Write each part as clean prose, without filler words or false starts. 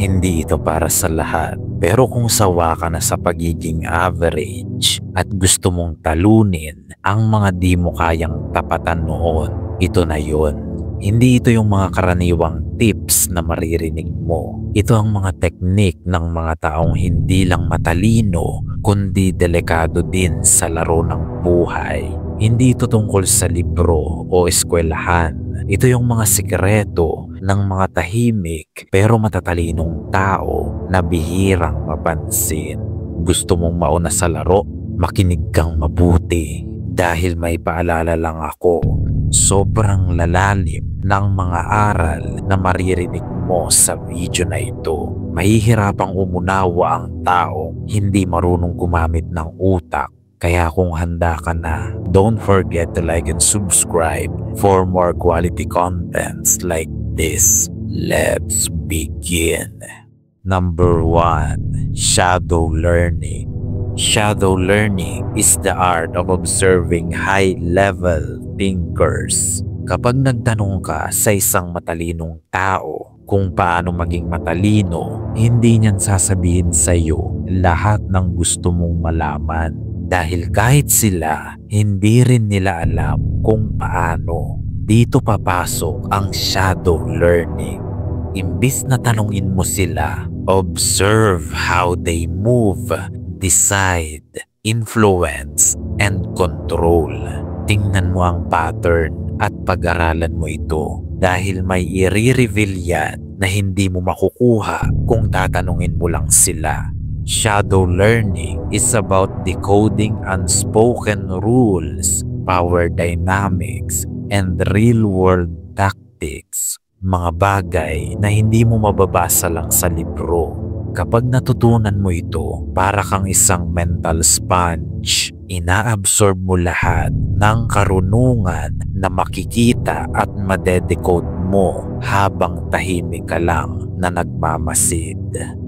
Hindi ito para sa lahat. Pero kung sawa ka na sa pagiging average at gusto mong talunin ang mga di mo kayang tapatan noon, ito na yon. Hindi ito yung mga karaniwang tips na maririnig mo. Ito ang mga teknik ng mga taong hindi lang matalino, kundi delikado din sa laro ng buhay. Hindi ito tungkol sa libro o eskwelahan. Ito yung mga sikreto ng mga tahimik pero matatalinong tao na bihirang mapansin. Gusto mong mauna sa laro? Makinig kang mabuti dahil may paalala lang ako. Sobrang lalalim ng mga aral na maririnig mo sa video na ito. Mahihirapang umunawa ang tao hindi marunong gumamit ng utak. Kaya kung handa ka na, don't forget to like and subscribe for more quality contents like this. Let's begin. Number 1. Shadow learning. Shadow learning is the art of observing high-level thinkers. Kapag nagtanong ka sa isang matalinong tao kung paano maging matalino, hindi niyan sasabihin sa iyo lahat ng gusto mong malaman. Dahil kahit sila, hindi rin nila alam kung paano. Dito papasok ang shadow learning. Imbis na tanungin mo sila, observe how they move, decide, influence, and control. Tingnan mo ang pattern at pag-aralan mo ito dahil may i-reveal yan na hindi mo makukuha kung tatanungin mo lang sila. Shadow learning is about decoding unspoken rules, power dynamics, and real-world tactics. Mga bagay na hindi mo mababasa lang sa libro. Kapag natutunan mo ito, para kang isang mental sponge. Inaabsorb mo lahat ng karunungan na makikita at madedecode mo habang tahimik ka lang na nagmamasid.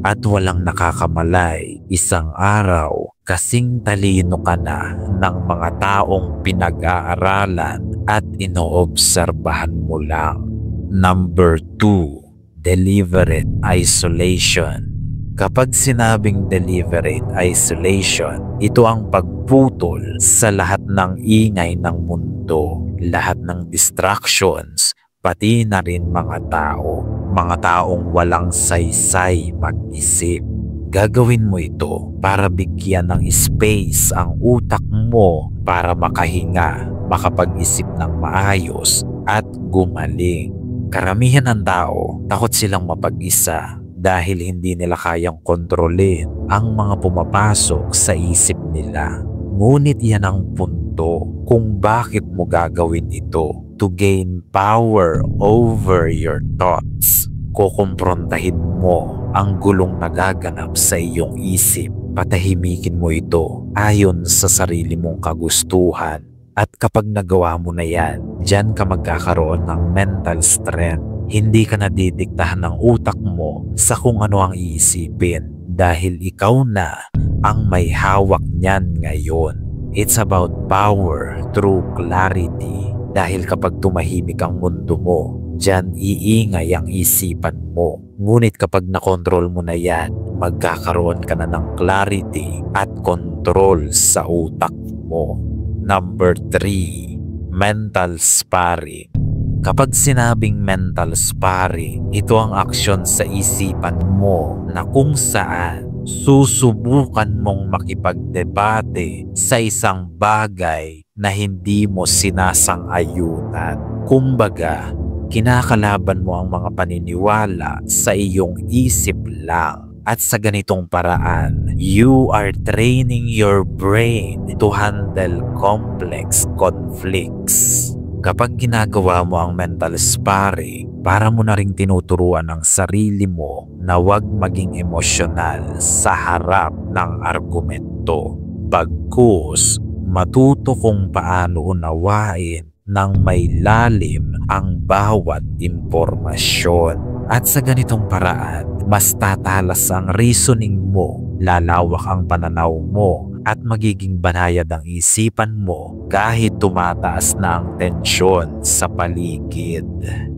At walang nakakamalay, isang araw kasing talino ka na ng mga taong pinag-aaralan at inoobserbahan mo lang. Number 2. Deliberate isolation. Kapag sinabing deliberate isolation, ito ang pagputol sa lahat ng ingay ng mundo, lahat ng distractions, pati na rin mga tao. Mga taong walang saysay mag-isip. Gagawin mo ito para bigyan ng space ang utak mo para makahinga, makapag-isip ng maayos at gumaling. Karamihan ng tao, takot silang mapag-isa dahil hindi nila kayang kontrolin ang mga pumapasok sa isip nila. Ngunit yan ang punto kung bakit mo gagawin ito. To gain power over your thoughts. Kukumprontahin mo ang gulong nagaganap sa iyong isip. Patahimikin mo ito ayon sa sarili mong kagustuhan. At kapag nagawa mo na yan, dyan ka magkakaroon ng mental strength. Hindi ka nadidiktahan ng utak mo sa kung ano ang iisipin dahil ikaw na ang may hawak niyan ngayon. It's about power through clarity dahil kapag tumahimik ang mundo mo, dyan iingay ang isipan mo. Ngunit kapag nakontrol mo na yan, magkakaroon ka na ng clarity at control sa utak mo. Number 3. Mental sparring. Kapag sinabing mental sparring, ito ang aksyon sa isipan mo na kung saan susubukan mong makipagdebate sa isang bagay na hindi mo sinasang-ayunan. Kumbaga, kinakalaban mo ang mga paniniwala sa iyong isip lang. At sa ganitong paraan, you are training your brain to handle complex conflicts. Kapag ginagawa mo ang mental sparring, para mo na ring tinuturuan ang sarili mo na huwag maging emosyonal sa harap ng argumento. Bagkus, matuto kung paano unawain ng may lalim ang bawat impormasyon. At sa ganitong paraan, mas tatalas ang reasoning mo, lalawak ang pananaw mo, at magiging banayad ang isipan mo kahit tumataas na ang tensyon sa paligid.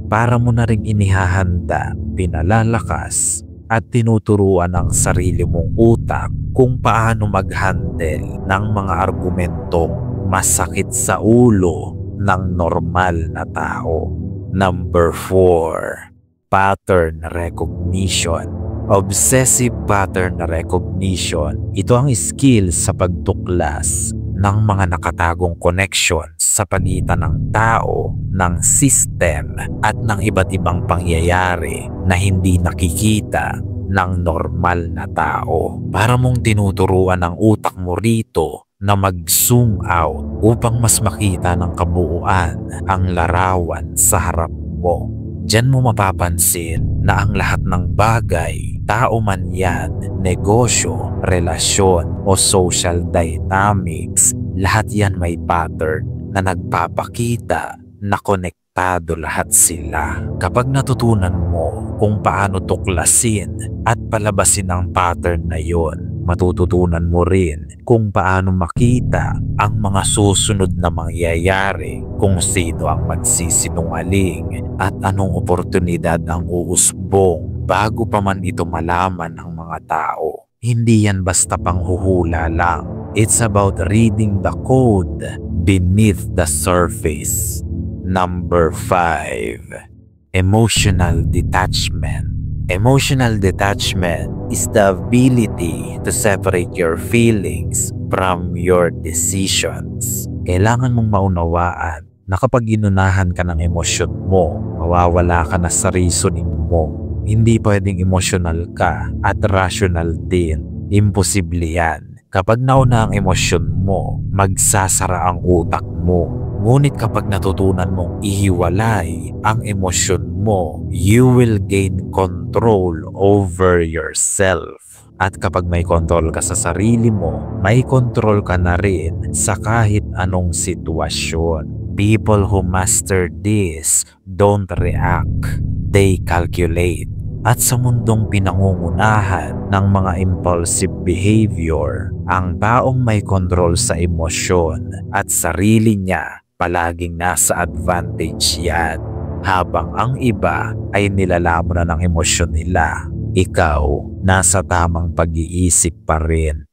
Para mo na ring inihahanda, pinalalakas, at tinuturuan ang sarili mong utak kung paano mag-handle ng mga argumentong masakit sa ulo ng normal na tao. Number 4. Pattern recognition. Obsessive pattern recognition. Ito ang skill sa pagtuklas ng mga nakatagong connection sa pagitan ng tao, ng system at ng iba't ibang pangyayari na hindi nakikita ng normal na tao. Para mong tinuturuan ang utak mo rito na mag-zoom out upang mas makita ng kabuuan ang larawan sa harap mo. Diyan mo mapapansin na ang lahat ng bagay, tao man yan, negosyo, relasyon o social dynamics, lahat yan may pattern na nagpapakita na konektado lahat sila. Kapag natutunan mo kung paano tuklasin at palabasin ang pattern na yon, matututunan mo rin kung paano makita ang mga susunod na mangyayari, kung sino ang magsisinungaling at anong oportunidad ang uusbong bago pa man ito malaman ng mga tao. Hindi yan basta panghuhula lang. It's about reading the code beneath the surface. Number 5. Emotional detachment. Emotional detachment is the ability to separate your feelings from your decisions. Kailangan mong maunawaan na kapag inunahan ka ng emosyon mo, mawawala ka na sa reasoning mo. Hindi pwedeng emotional ka at rational din. Imposible yan. Kapag nauna ang emosyon mo, magsasara ang utak mo. Ngunit kapag natutunan mong ihiwalay ang emosyon mo, you will gain control over yourself. At kapag may control ka sa sarili mo, may control ka na rin sa kahit anong sitwasyon. People who master this don't react, they calculate. At sa mundong pinangungunahan ng mga impulsive behavior, ang taong may control sa emosyon at sarili niya, palaging nasa advantage yan. Habang ang iba ay nilalaman na ng emosyon nila, ikaw nasa tamang pag-iisip pa rin.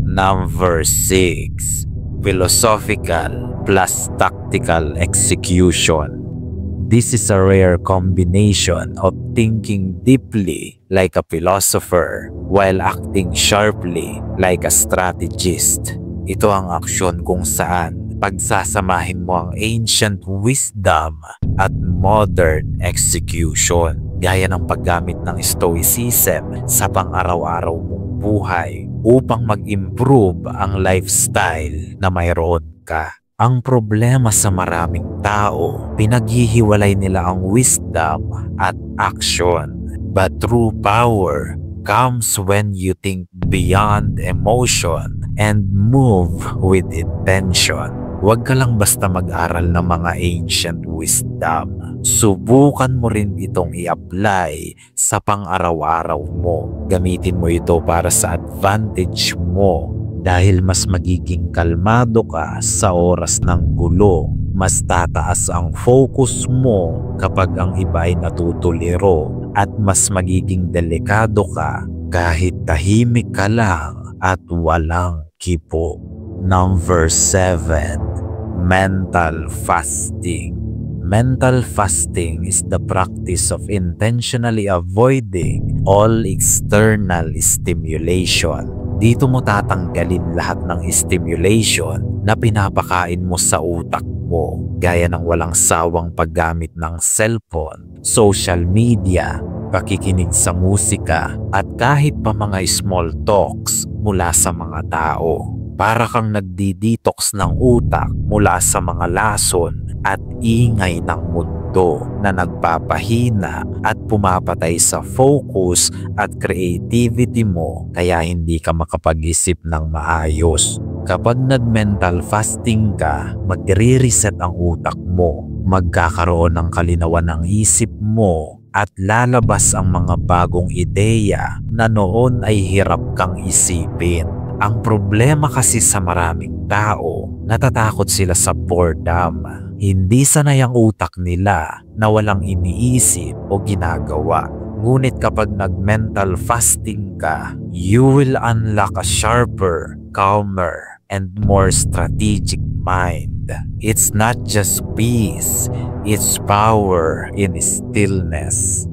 Number 6. Philosophical plus tactical execution. This is a rare combination of thinking deeply like a philosopher while acting sharply like a strategist. Ito ang aksyon kung saan pagsasamahin mo ang ancient wisdom at modern execution, gaya ng paggamit ng stoicism sa pang-araw-araw mong buhay upang mag-improve ang lifestyle na mayroon ka. Ang problema sa maraming tao, pinaghihiwalay nila ang wisdom at action. But true power comes when you think beyond emotion and move with intention. Huwag ka lang basta mag-aral ng mga ancient wisdom. Subukan mo rin itong i-apply sa pang-araw-araw mo. Gamitin mo ito para sa advantage mo. Dahil mas magiging kalmado ka sa oras ng gulo, mas tataas ang focus mo kapag ang iba ay natutuliro, at mas magiging delikado ka kahit tahimik ka lang at walang kipo. Number 7. Mental fasting. Mental fasting is the practice of intentionally avoiding all external stimulation. Dito mo tatanggalin lahat ng stimulation na pinapakain mo sa utak mo, gaya ng walang sawang paggamit ng cellphone, social media, pakikinig sa musika, at kahit pa mga small talks mula sa mga tao. Para kang nagdi-detox ng utak mula sa mga lason at ingay ng mundo na nagpapahina at pumapatay sa focus at creativity mo, kaya hindi ka makapag-isip ng maayos. Kapag nag-mental fasting ka, magre-reset ang utak mo, magkakaroon ng kalinawan ng isip mo, at lalabas ang mga bagong ideya na noon ay hirap kang isipin. Ang problema kasi sa maraming tao, natatakot sila sa boredom. Hindi sanay ang utak nila na walang iniisip o ginagawa. Ngunit kapag nag-mental fasting ka, you will unlock a sharper, calmer, and more strategic mind. It's not just peace, it's power in stillness.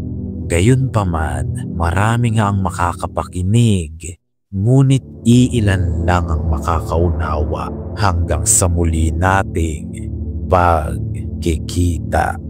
Gayunpaman, marami nga ang makakapakinig, ngunit iilan lang ang makakaunawa hanggang sa muli nating pagkikita.